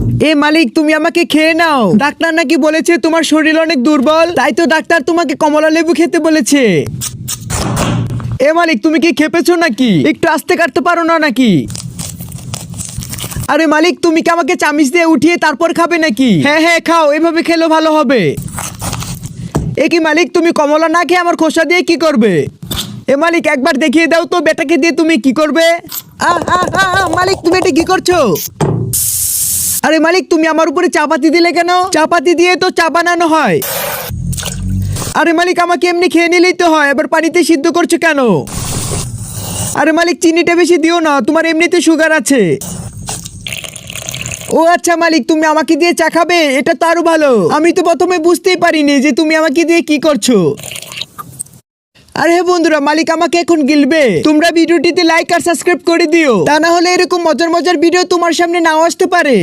এ মালিক, তুমি আমাকে খেয়ে নাও। ডাক্তার নাকি বলেছে তোমার শরীর অনেক দুর্বল, তাই তো ডাক্তার তোমাকে কমলা লেবু খেতে বলেছে। এ মালিক, তুমি কি খেপেছো নাকি? একটু আস্তে কাটতে পারো না নাকি? আরে মালিক, তুমি কি আমাকে চামিচ দিয়ে উঠিয়ে তারপর খাবে নাকি? হ্যাঁ হ্যাঁ খাও, এভাবে খেলেও ভালো হবে। এ কি মালিক, তুমি কমলা না খেয়ে আমার খোসা দিয়ে কি করবে? এ মালিক, একবার দেখিয়ে দাও তো বেটাকে দিয়ে তুমি কি করবে। মালিক, তুমি এটা কি করছো? আরে মালিক, তুমি আমার উপরে চাপাতি দিলে কেন? চাপাতি দিয়ে তো চা বানানো হয়। আরে মালিক, আমাকে এমনি খেয়ে নিলেই তো হয়, এবার পানিতে সিদ্ধ করছো কেন? আরে মালিক, চিনিটা বেশি দিও না, তোমার এমনিতে সুগার আছে। ও আচ্ছা মালিক, তুমি আমাকে দিয়ে চা খাবে, এটা তো আরো ভালো। আমি তো প্রথমে বুঝতেই পারিনি যে তুমি আমাকে দিয়ে কি করছো। আরে হ্যাঁ বন্ধুরা, মালিক আমাকে এখন গিলবে। তোমরা ভিডিওটিতে লাইক আর সাবস্ক্রাইব করে দিও, তা না হলে এরকম মজার মজার ভিডিও তোমার সামনে নাও আসতে পারে।